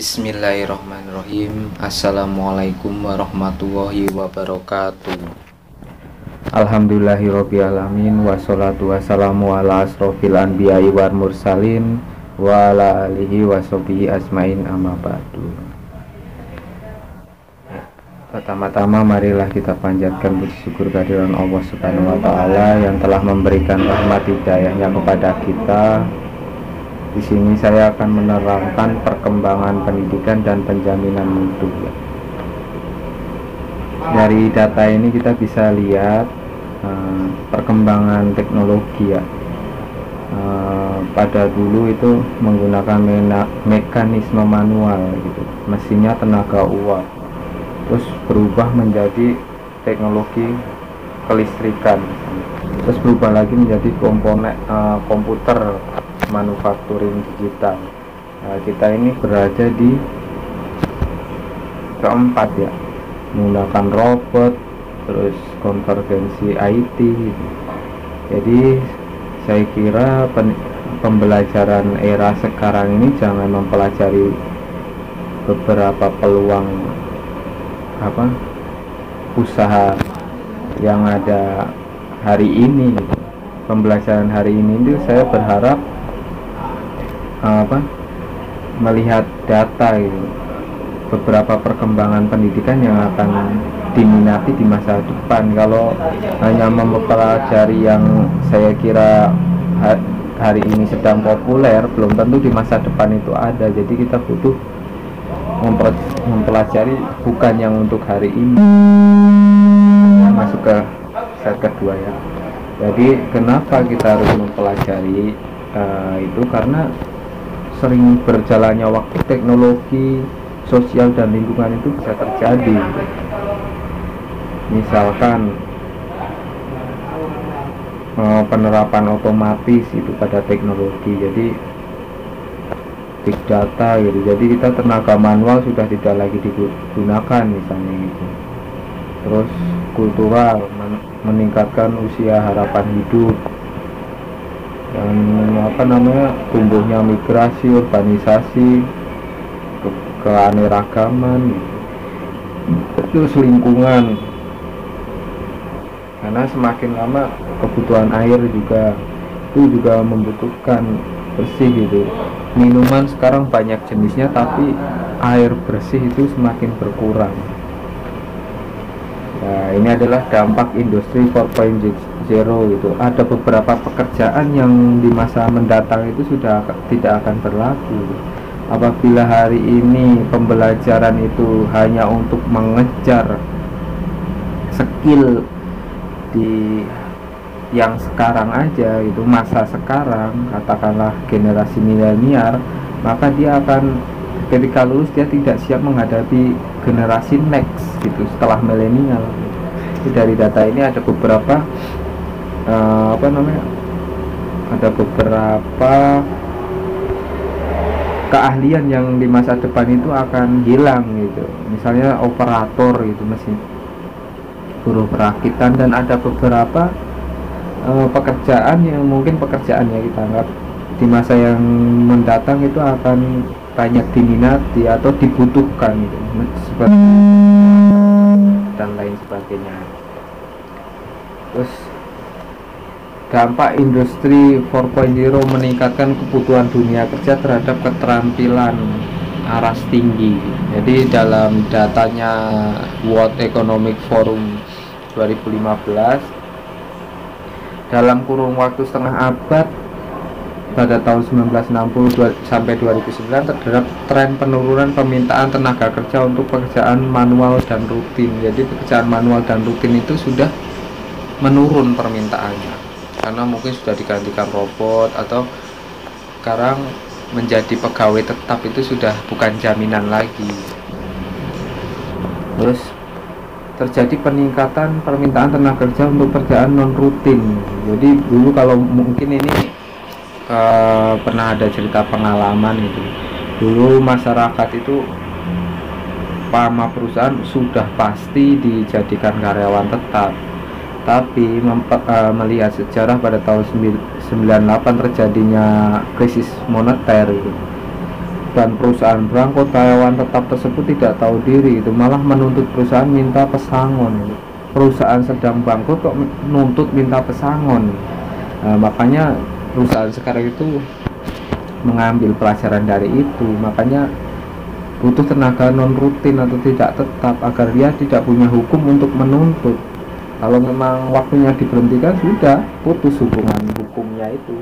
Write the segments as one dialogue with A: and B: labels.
A: Bismillahirrahmanirrahim. Assalamualaikum warahmatullahi wabarakatuh. Alhamdulillahirrabbilalamin. Wassalatu wassalamu ala asrofil anbiya'i wal mursalin wa ala alihi wa sahbihi asmain amma ba'du. Pertama-tama marilah kita panjatkan puji syukur kehadiran Allah Subhanahu wa taala yang telah memberikan rahmat hidayahnya kepada kita. Di sini saya akan menerangkan perkembangan pendidikan dan penjaminan mutu. Dari data ini kita bisa lihat perkembangan teknologi ya. Pada dulu itu menggunakan mekanisme manual gitu, mesinnya tenaga uap, terus berubah menjadi teknologi kelistrikan, terus berubah lagi menjadi komponen komputer manufacturing digital. Kita ini berada di keempat ya, menggunakan robot, terus konvergensi IT gitu. Jadi saya kira pembelajaran era sekarang ini jangan mempelajari beberapa peluang usaha yang ada hari ini gitu. Pembelajaran hari ini itu saya berharap melihat data gitu, beberapa perkembangan pendidikan yang akan diminati di masa depan. Kalau hanya mempelajari yang saya kira hari ini sedang populer, belum tentu di masa depan itu ada. Jadi kita butuh mempelajari bukan yang untuk hari ini. Masuk ke set kedua ya. Jadi kenapa kita harus mempelajari itu karena sering berjalannya waktu, teknologi sosial dan lingkungan itu bisa terjadi. Misalkan penerapan otomatis itu pada teknologi, jadi big data gitu. Jadi kita tenaga manual sudah tidak lagi digunakan misalnya gitu. Terus kultural, meningkatkan usia harapan hidup, dan tumbuhnya migrasi, urbanisasi, keanekaragaman, terus lingkungan, karena semakin lama kebutuhan air juga membutuhkan bersih gitu. Minuman sekarang banyak jenisnya, tapi air bersih itu semakin berkurang. Nah, ini adalah dampak industri 4.0 itu. Ada beberapa pekerjaan yang di masa mendatang itu sudah tidak akan berlaku. Apabila hari ini pembelajaran itu hanya untuk mengejar skill di yang sekarang aja, itu masa sekarang, katakanlah generasi milenial, maka dia akan ketika lulus dia tidak siap menghadapi generasi next gitu setelah milenial. Dari data ini ada beberapa keahlian yang di masa depan itu akan hilang gitu. Misalnya operator gitu, mesin, buruh perakitan, dan ada beberapa pekerjaan yang mungkin pekerjaannya kita anggap di masa yang mendatang itu akan banyak diminati atau dibutuhkan gitu, seperti dan lain sebagainya. Terus dampak industri 4.0 meningkatkan kebutuhan dunia kerja terhadap keterampilan aras tinggi. Jadi dalam datanya World Economic Forum 2015, dalam kurun waktu setengah abad pada tahun 1960 sampai 2009 terdapat tren penurunan permintaan tenaga kerja untuk pekerjaan manual dan rutin. Jadi pekerjaan manual dan rutin itu sudah menurun permintaannya karena mungkin sudah digantikan robot, atau sekarang menjadi pegawai tetap itu sudah bukan jaminan lagi. Terus terjadi peningkatan permintaan tenaga kerja untuk pekerjaan non rutin. Jadi dulu kalau mungkin ini pernah ada cerita pengalaman itu, dulu masyarakat itu sama perusahaan sudah pasti dijadikan karyawan tetap, tapi melihat sejarah pada tahun 98 terjadinya krisis moneter gitu. dan perusahaan berangkut karyawan tetap tersebut tidak tahu diri, itu malah menuntut perusahaan minta pesangon. Perusahaan sedang bangkrut kok menuntut minta pesangon. Makanya perusahaan sekarang itu mengambil pelajaran dari itu, makanya butuh tenaga non rutin atau tidak tetap agar dia tidak punya hukum untuk menuntut. Kalau memang waktunya diberhentikan, sudah putus hubungan hukumnya itu.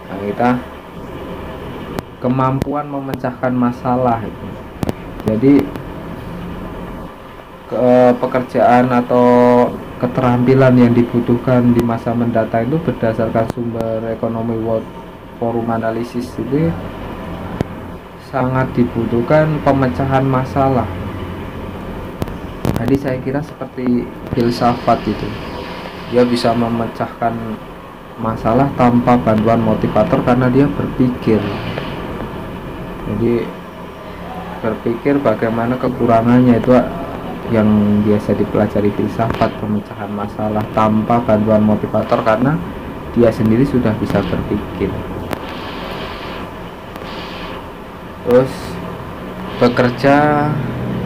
A: Nah, kita kemampuan memecahkan masalah itu. Jadi pekerjaan atau keterampilan yang dibutuhkan di masa mendatang itu berdasarkan sumber ekonomi World Forum Analysis itu sangat dibutuhkan pemecahan masalah. Jadi saya kira seperti filsafat itu, dia bisa memecahkan masalah tanpa bantuan motivator karena dia berpikir. Jadi berpikir bagaimana kekurangannya itu yang biasa dipelajari filsafat, pemecahan masalah tanpa bantuan motivator karena dia sendiri sudah bisa berpikir. Terus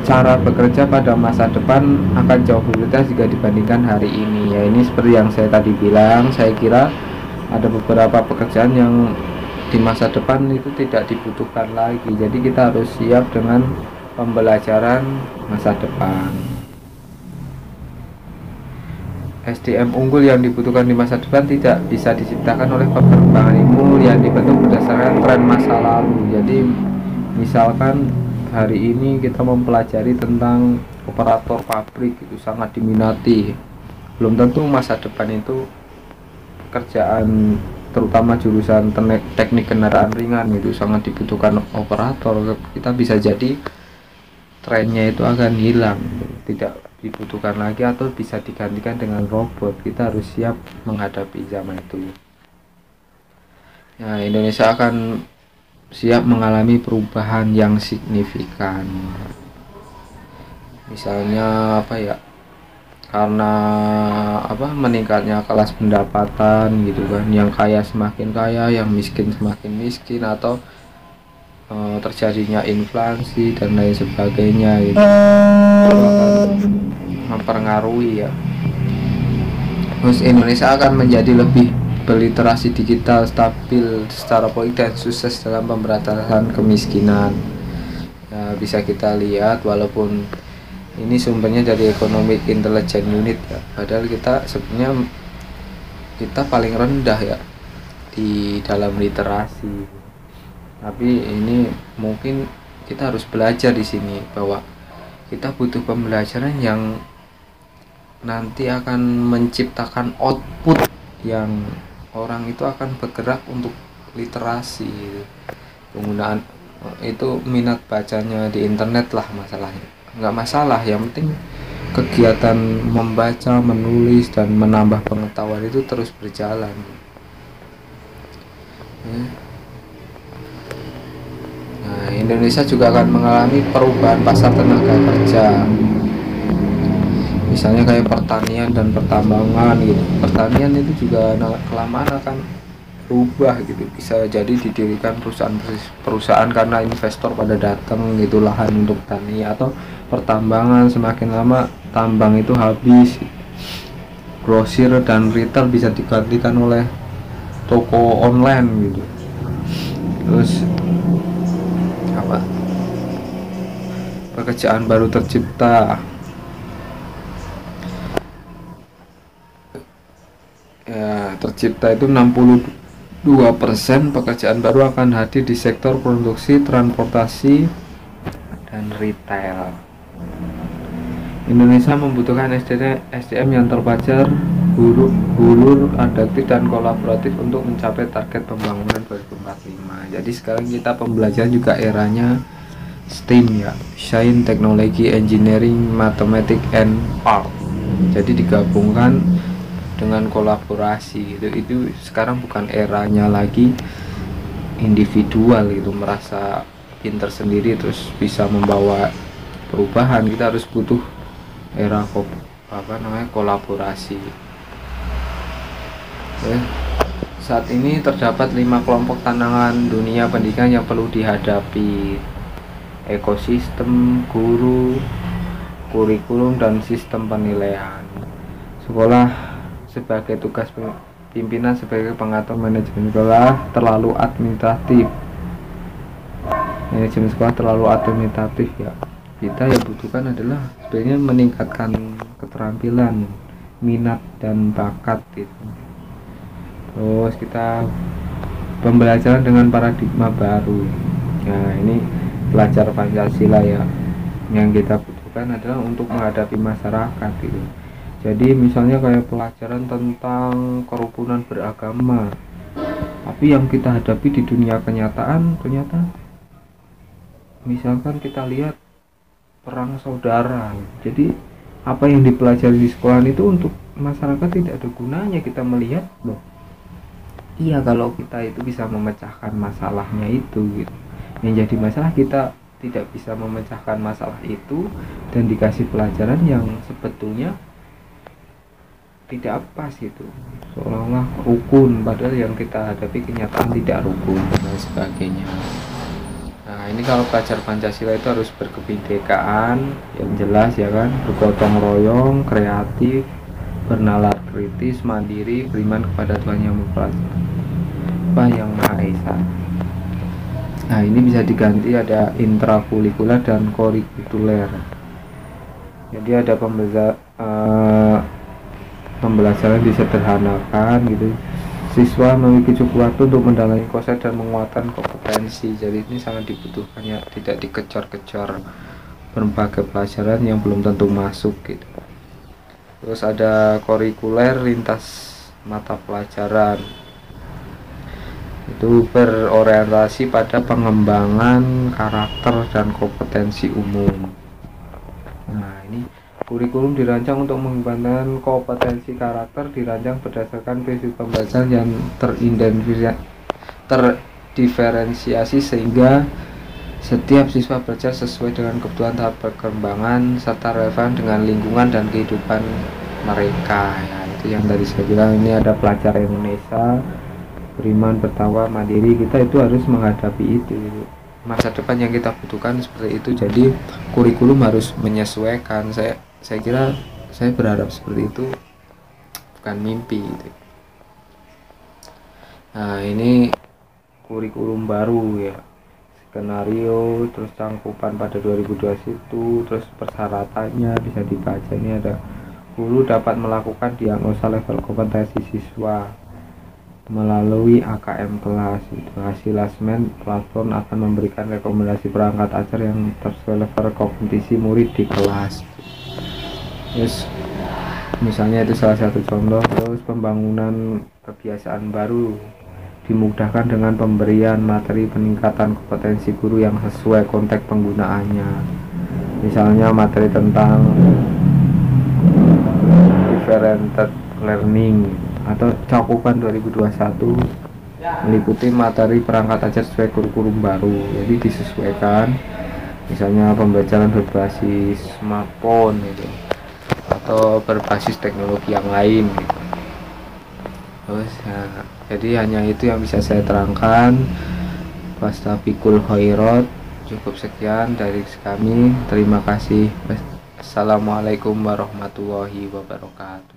A: cara bekerja pada masa depan akan jauh berbeda jika dibandingkan hari ini. Ya, ini seperti yang saya tadi bilang, saya kira ada beberapa pekerjaan yang di masa depan itu tidak dibutuhkan lagi. Jadi kita harus siap dengan pembelajaran masa depan. SDM unggul yang dibutuhkan di masa depan tidak bisa diciptakan oleh perkembangan ilmu yang dibentuk berdasarkan tren masa lalu. Jadi misalkan hari ini kita mempelajari tentang operator pabrik, itu sangat diminati. Belum tentu masa depan itu pekerjaan terutama jurusan teknik kendaraan ringan itu sangat dibutuhkan operator. Kita bisa jadi trennya itu akan hilang, tidak dibutuhkan lagi atau bisa digantikan dengan robot. Kita harus siap menghadapi zaman itu. Ya, Indonesia akan siap mengalami perubahan yang signifikan. Misalnya karena meningkatnya kelas pendapatan gitu kan, yang kaya semakin kaya, yang miskin semakin miskin, atau terjadinya inflasi dan lain sebagainya gitu. Itu akan mempengaruhi ya. Terus Indonesia akan menjadi lebih berliterasi digital, stabil secara politik, dan sukses dalam pemberantasan kemiskinan. Ya, bisa kita lihat walaupun ini sumbernya dari Economic Intelligence Unit ya, padahal kita sebenarnya paling rendah ya di dalam literasi. Tapi ini mungkin kita harus belajar di sini bahwa kita butuh pembelajaran yang nanti akan menciptakan output yang orang itu akan bergerak untuk literasi. Penggunaan itu minat bacanya di internet lah masalahnya. Nggak masalah, yang penting kegiatan membaca, menulis, dan menambah pengetahuan itu terus berjalan. Nah, Indonesia juga akan mengalami perubahan pasar tenaga kerja. Misalnya kayak pertanian dan pertambangan gitu. Pertanian itu juga kelamaan akan berubah gitu. Bisa jadi didirikan perusahaan karena investor pada datang gitu, lahan untuk tani. Atau pertambangan, semakin lama tambang itu habis, grosir dan retail bisa digantikan oleh toko online gitu. Terus pekerjaan baru tercipta ya, itu 62% pekerjaan baru akan hadir di sektor produksi, transportasi, dan retail. Indonesia membutuhkan SDM yang terpelajar, hulur, adaptif, dan kolaboratif untuk mencapai target pembangunan 2045. Jadi sekarang kita pembelajaran juga eranya STEAM ya, Science, Technology, Engineering, Mathematics, and Art. Jadi digabungkan dengan kolaborasi gitu. Itu sekarang bukan eranya lagi individual gitu, merasa pinter sendiri terus bisa membawa perubahan. Kita harus butuh era kolaborasi. saat ini terdapat 5 kelompok tantangan dunia pendidikan yang perlu dihadapi: ekosistem, guru, kurikulum, dan sistem penilaian. Sekolah sebagai tugas pimpinan sebagai pengatur manajemen sekolah terlalu administratif. Manajemen sekolah terlalu administratif ya. Kita yang butuhkan adalah sebenarnya meningkatkan keterampilan, minat dan bakat gitu. Terus kita pembelajaran dengan paradigma baru. Nah, ini belajar Pancasila ya. Yang kita butuhkan adalah untuk menghadapi masyarakat gitu. Jadi misalnya kayak pelajaran tentang kerukunan beragama, tapi yang kita hadapi di dunia kenyataan ternyata misalkan kita lihat perang saudara. Jadi apa yang dipelajari di sekolah itu untuk masyarakat tidak ada gunanya. Kita melihat loh, iya kalau kita itu bisa memecahkan masalahnya itu gitu. Yang jadi masalah kita tidak bisa memecahkan masalah itu dan dikasih pelajaran yang sebetulnya tidak pas gitu, seolah-olah rukun, padahal yang kita hadapi kenyataan tidak rukun dan sebagainya. Nah, ini kalau belajar Pancasila itu harus berkebinekaan yang jelas ya kan, bergotong royong, kreatif, bernalar kritis, mandiri, beriman kepada Tuhan yang Maha Esa. Nah, ini bisa diganti ada intrakurikuler dan kurikuler. Jadi ada pembelajaran disederhanakan gitu. Siswa memiliki cukup waktu untuk mendalami konsep dan menguatkan kompetensi. Jadi ini sangat dibutuhkan ya, tidak dikejar-kejar berbagai pelajaran yang belum tentu masuk gitu. Terus ada kurikuler lintas mata pelajaran. Itu berorientasi pada pengembangan karakter dan kompetensi umum. Nah, ini kurikulum dirancang untuk mengembangkan kompetensi karakter, dirancang berdasarkan prinsip pembelajaran yang terdiferensiasi sehingga setiap siswa belajar sesuai dengan kebutuhan tahap perkembangan serta relevan dengan lingkungan dan kehidupan mereka. Ya, itu yang tadi saya bilang, ini ada pelajar Indonesia, beriman, bertakwa, mandiri. Kita itu harus menghadapi itu gitu. Masa depan yang kita butuhkan seperti itu. Jadi kurikulum harus menyesuaikan. Saya kira, saya berharap seperti itu, bukan mimpi gitu. Nah, ini kurikulum baru ya, skenario, terus cangkupan pada 2021, terus persyaratannya bisa dibaca. Ini ada guru dapat melakukan diagnosa level kompetensi siswa melalui AKM kelas. Itu hasil asesmen platform akan memberikan rekomendasi perangkat ajar yang sesuai level kompetisi murid di kelas. Terus misalnya itu salah satu contoh. Terus pembangunan kebiasaan baru dimudahkan dengan pemberian materi peningkatan kompetensi guru yang sesuai konteks penggunaannya. Misalnya materi tentang differentiated learning atau cakupan 2021 meliputi materi perangkat ajar sesuai kurikulum baru. Jadi disesuaikan, misalnya pembelajaran berbasis smartphone gitu, atau berbasis teknologi yang lain gitu. Terus ya, jadi hanya itu yang bisa saya terangkan. Fastabiqul khairat. Cukup sekian dari kami. Terima kasih. Assalamualaikum warahmatullahi wabarakatuh.